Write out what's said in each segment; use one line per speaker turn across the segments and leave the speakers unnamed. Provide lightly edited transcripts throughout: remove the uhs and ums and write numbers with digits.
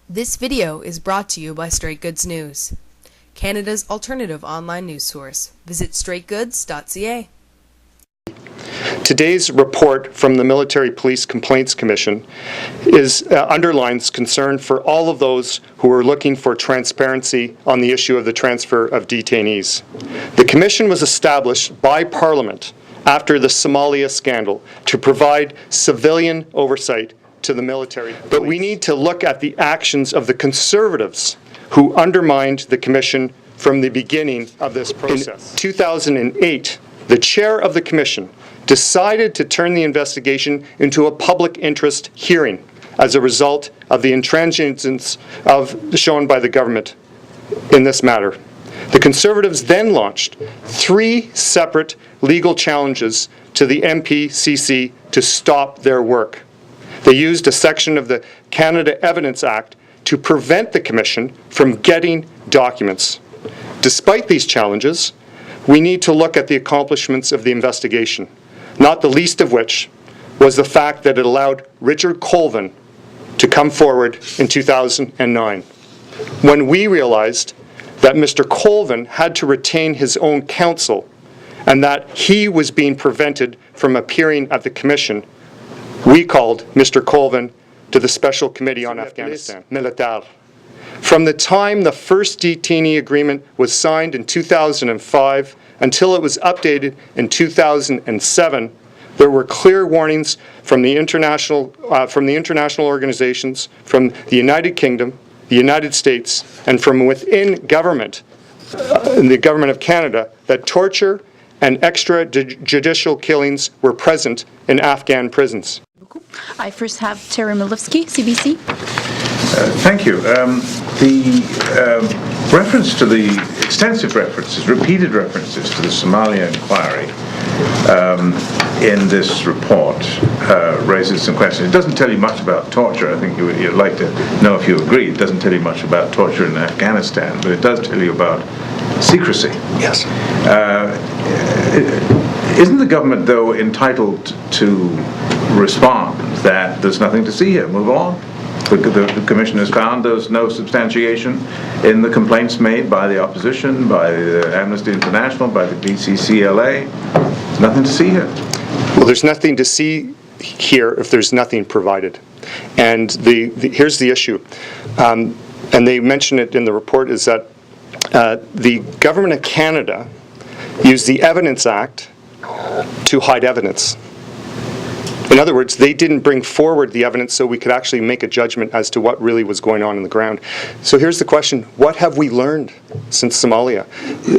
This video is brought to you by Straight Goods News, Canada's alternative online news source. Visit straightgoods.ca.
Today's report from the Military Police Complaints Commission underlines concern for all of those who are looking for transparency on the issue of the transfer of detainees. The Commission was established by Parliament after the Somalia scandal to provide civilian oversight to the military. But we need to look at the actions of the Conservatives who undermined the Commission from the beginning of this process. In 2008, the chair of the Commission decided to turn the investigation into a public interest hearing as a result of the intransigence shown by the government in this matter. The Conservatives then launched 3 separate legal challenges to the MPCC to stop their work. They used a section of the Canada Evidence Act to prevent the Commission from getting documents. Despite these challenges, we need to look at the accomplishments of the investigation, not the least of which was the fact that it allowed Richard Colvin to come forward in 2009. When we realized that Mr. Colvin had to retain his own counsel and that he was being prevented from appearing at the Commission, we called Mr. Colvin to the Special Committee on Afghanistan. Militar. From the time the first detainee agreement was signed in 2005 until it was updated in 2007, there were clear warnings from the international organizations, from the United Kingdom, the United States, and from within government, the Government of Canada, that torture and extrajudicial killings were present in Afghan prisons.
I first have Terry Milivsky, CBC.
Thank you. The reference to the extensive references, repeated references to the Somalia inquiry in this report raises some questions. It doesn't tell you much about torture. I think you'd like to know if you agree. It doesn't tell you much about torture in Afghanistan, but it does tell you about secrecy.
Yes.
Isn't the government, though, entitled to respond that there's nothing to see here, move along? The Commission has found there's no substantiation in the complaints made by the opposition, by the Amnesty International, by the BCCLA. There's nothing to see here.
Well, there's nothing to see here if there's nothing provided. And here's the issue, and they mention it in the report, is that the Government of Canada used the Evidence Act to hide evidence. In other words, they didn't bring forward the evidence so we could actually make a judgment as to what really was going on the ground. So here's the question: what have we learned since Somalia?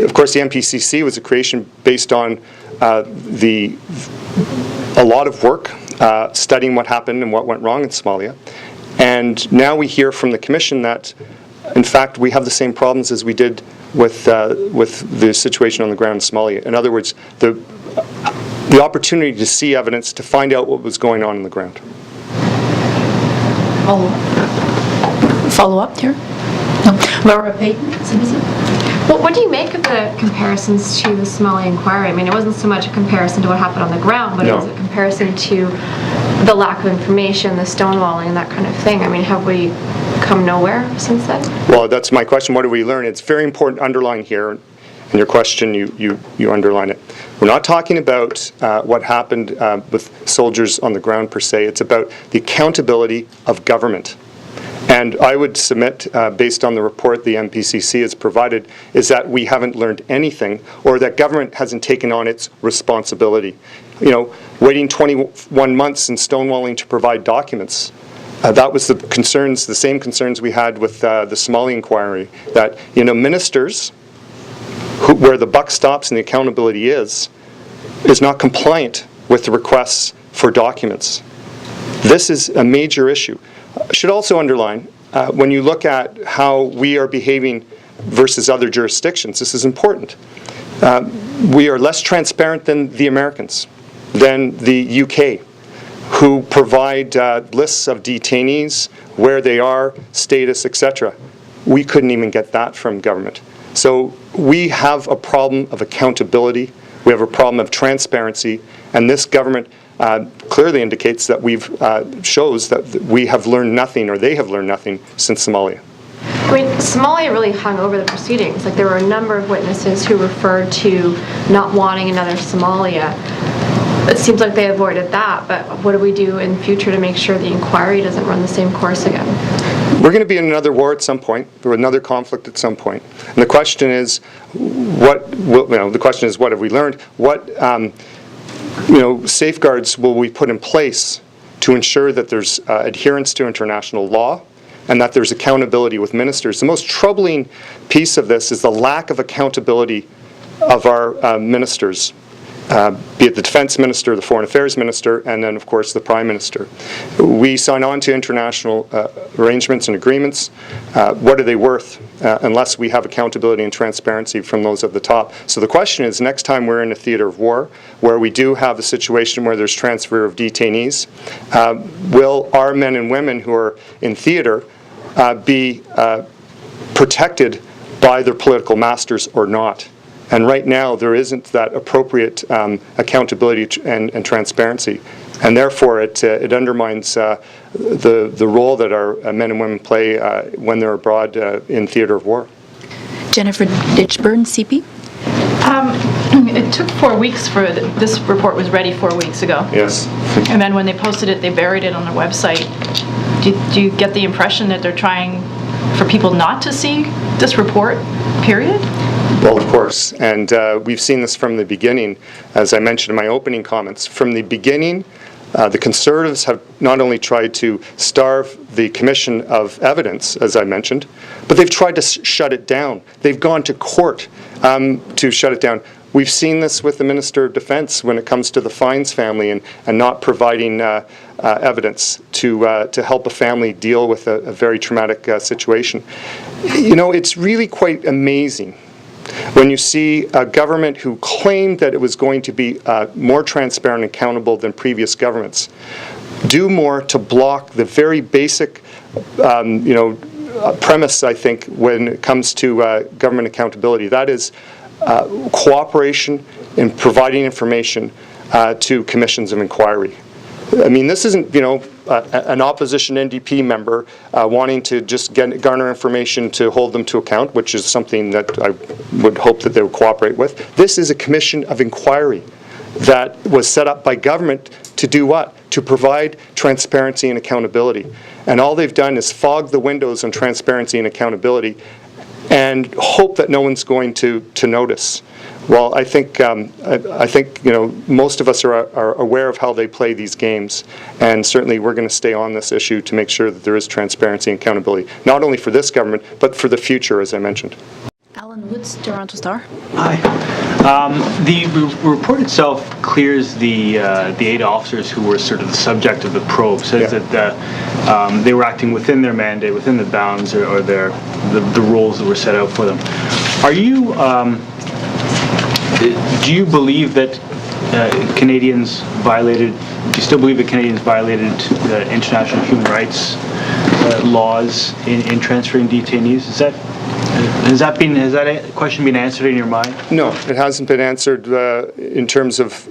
Of course, the MPCC was a creation based on a lot of work studying what happened and what went wrong in Somalia. And now we hear from the Commission that, in fact, we have the same problems as we did with the situation on the ground in Somalia. In other words, the opportunity to see evidence, to find out what was going on the ground.
Follow up here? No. Laura Payton, CBC.
Well, what do you make of the comparisons to the Somalia inquiry? I mean, it wasn't so much a comparison to what happened on the ground, but it was a comparison to the lack of information, the stonewalling, that kind of thing. I mean, have we come nowhere since then? Well,
that's my question. What do we learn? It's very important to underline here. In your question, you underline it. We're not talking about what happened with soldiers on the ground per se. It's about the accountability of government. And I would submit, based on the report the MPCC has provided, is that we haven't learned anything, or that government hasn't taken on its responsibility. You know, waiting 21 months and stonewalling to provide documents. That was the same concerns we had with the Somali inquiry. That, you know, ministers, where the buck stops and the accountability is not compliant with the requests for documents. This is a major issue. I should also underline, when you look at how we are behaving versus other jurisdictions, this is important. We are less transparent than the Americans, than the UK, who provide lists of detainees, where they are, status, etc. We couldn't even get that from government. So we have a problem of accountability, we have a problem of transparency, and this government clearly indicates that shows that we have learned nothing, or they have learned nothing, since Somalia.
I mean, Somalia really hung over the proceedings. Like, there were a number of witnesses who referred to not wanting another Somalia. It seems like they avoided that, but what do we do in future to make sure the inquiry doesn't run the same course again?
We're going to be in another war at some point, or another conflict at some point. And the question is, what have we learned? What safeguards will we put in place to ensure that there's adherence to international law, and that there's accountability with ministers? The most troubling piece of this is the lack of accountability of our ministers, be it the defense minister, the foreign affairs minister, and then, of course, the prime minister. We sign on to international arrangements and agreements. What are they worth unless we have accountability and transparency from those at the top? So the question is, next time we're in a theater of war, where we do have a situation where there's transfer of detainees, will our men and women who are in theater be protected by their political masters or not? And right now, there isn't that appropriate accountability and transparency. And therefore, it undermines the role that our men and women play when they're abroad in theater of war.
Jennifer Ditchburn, CP.
It took 4 weeks for this report was ready 4 weeks ago.
Yes.
And then when they posted it, they buried it on their website. Do you get the impression that they're trying for people not to see this report, period?
Well, of course, and we've seen this from the beginning, as I mentioned in my opening comments. From the beginning, the Conservatives have not only tried to starve the Commission of Evidence, as I mentioned, but they've tried to shut it down. They've gone to court to shut it down. We've seen this with the Minister of Defence when it comes to the Fines family and not providing evidence to help a family deal with a very traumatic situation. It's really quite amazing when you see a government who claimed that it was going to be more transparent and accountable than previous governments do more to block the very basic premise, I think, when it comes to government accountability. That is cooperation in providing information to commissions of inquiry. I mean, this isn't, an opposition NDP member wanting to just garner information to hold them to account, which is something that I would hope that they would cooperate with. This is a commission of inquiry that was set up by government to do what? To provide transparency and accountability. And all they've done is fog the windows on transparency and accountability and hope that no one's going to notice. Well, I think most of us are aware of how they play these games, and certainly we're going to stay on this issue to make sure that there is transparency and accountability, not only for this government, but for the future, as I mentioned.
Alan Woods, Toronto Star.
Hi. The report itself clears the 8 officers who were sort of the subject of the probe. Says that they were acting within their mandate, within the bounds or the roles that were set out for them. Are you? Do you believe that Canadians violated? Do you still believe that Canadians violated international human rights laws in transferring detainees? Has that question been answered in your mind? No,
it hasn't been answered in terms of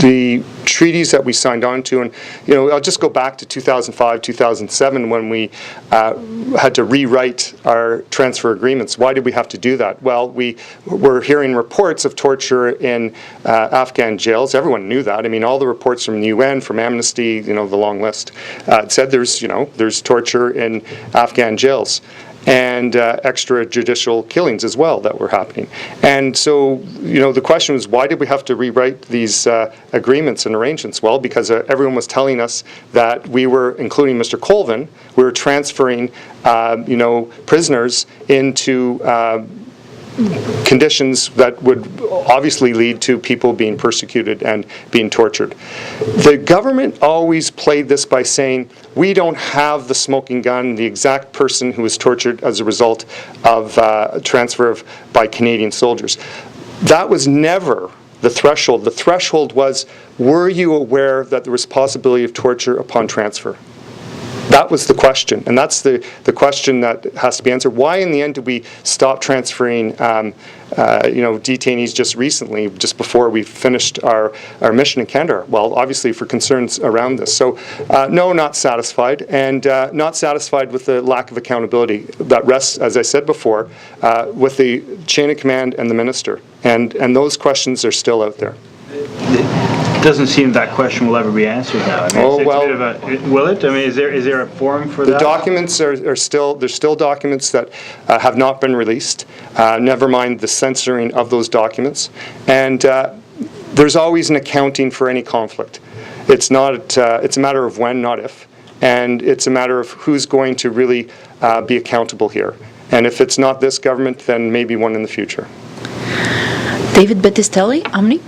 the treaties that we signed on to. And I'll just go back to 2005, 2007 when we had to rewrite our transfer agreements. Why did we have to do that? Well, we were hearing reports of torture in Afghan jails. Everyone knew that. I mean, all the reports from the UN, from Amnesty, the long list, said there's torture in Afghan jails, and extrajudicial killings as well that were happening. And so, the question was, why did we have to rewrite these agreements and arrangements? Well, because everyone was telling us that we were, including Mr. Colvin, we were transferring, prisoners into conditions that would obviously lead to people being persecuted and being tortured. The government always played this by saying, we don't have the smoking gun, the exact person who was tortured as a result of transfer by Canadian soldiers. That was never the threshold. The threshold was, were you aware that there was possibility of torture upon transfer? That was the question, and that's the question that has to be answered. Why, in the end, did we stop transferring detainees just recently, just before we finished our mission in Canada? Well, obviously for concerns around this. So, no, not satisfied, and not satisfied with the lack of accountability that rests, as I said before, with the chain of command and the minister, and those questions are still out there.
It doesn't seem that question will ever be answered now. I mean, will it? I mean, is there a forum for that?
The documents are still, there's still documents that have not been released, never mind the censoring of those documents, and there's always an accounting for any conflict. It's not, it's a matter of when, not if, and it's a matter of who's going to really be accountable here. And if it's not this government, then maybe one in the future.
David Bettistelli, Omni.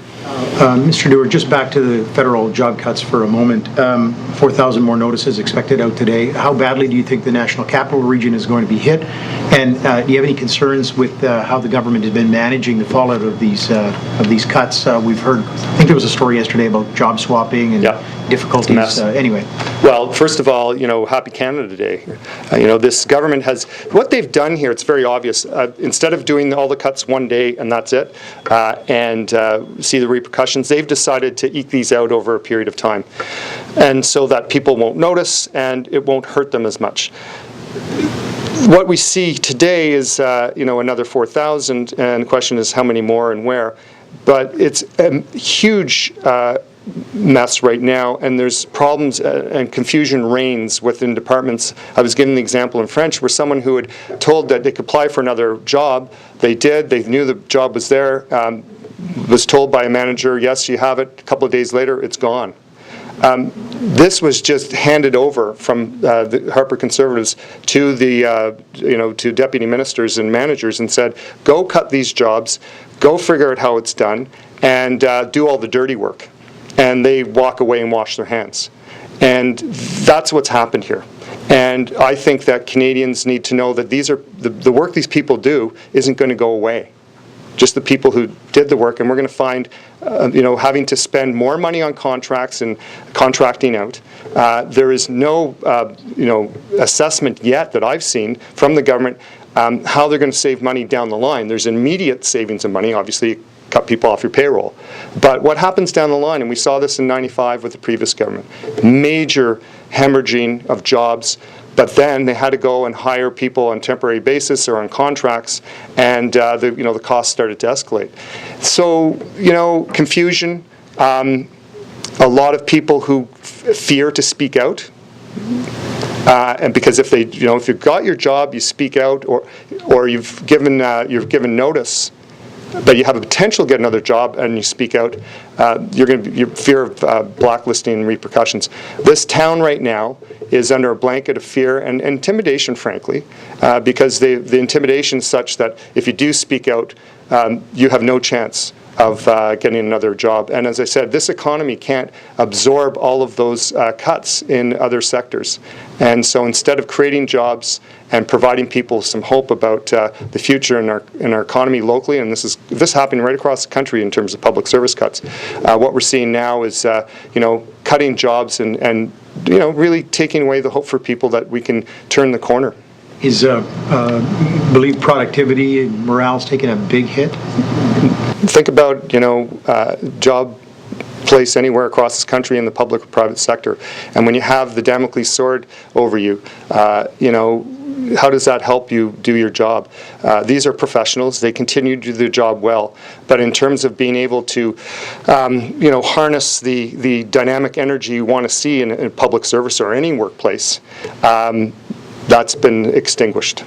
Mr. Dewar, just back to the federal job cuts for a moment. 4,000 more notices expected out today. How badly do you think the National Capital Region is going to be hit? And do you have any concerns with how the government has been managing the fallout of these cuts? We've heard, I think there was a story yesterday about job swapping and difficulties. Anyway.
Well, first of all, Happy Canada Day. This government has, what they've done here, it's very obvious. Instead of doing all the cuts one day and that's it, and see the repercussions, they've decided to eke these out over a period of time, and so that people won't notice and it won't hurt them as much. What we see today is another 4,000, and the question is how many more and where. But it's a huge mess right now, and there's problems and confusion reigns within departments. I was given the example in French where someone who had told that they could apply for another job, they did, they knew the job was there, was told by a manager, yes, you have it. A couple of days later, it's gone. This was just handed over from the Harper Conservatives to the to deputy ministers and managers and said, go cut these jobs, go figure out how it's done, and do all the dirty work. And they walk away and wash their hands. And that's what's happened here. And I think that Canadians need to know that these are the work these people do isn't going to go away. Just the people who did the work, and we're going to find, having to spend more money on contracts and contracting out. There is no, assessment yet that I've seen from the government how they're going to save money down the line. There's immediate savings of money, obviously. Cut people off your payroll. But what happens down the line, and we saw this in '95 with the previous government, major hemorrhaging of jobs, but then they had to go and hire people on a temporary basis or on contracts, and the costs started to escalate. So, confusion, a lot of people who fear to speak out, and because if you've got your job, you speak out, or you've given notice, but you have a potential to get another job and you speak out, your fear of blacklisting and repercussions. This town right now is under a blanket of fear and intimidation, frankly, because the intimidation is such that if you do speak out, you have no chance of getting another job. And as I said, this economy can't absorb all of those cuts in other sectors. And so instead of creating jobs and providing people some hope about the future in our economy locally, and this is happening right across the country in terms of public service cuts, what we're seeing now is cutting jobs and really taking away the hope for people that we can turn the corner.
Is believe productivity and morale's taking a big hit?
Think about job place anywhere across this country in the public or private sector, and when you have the Damocles sword over you, how does that help you do your job? These are professionals; they continue to do their job well. But in terms of being able to, harness the dynamic energy you want to see in public service or any workplace, that's been extinguished.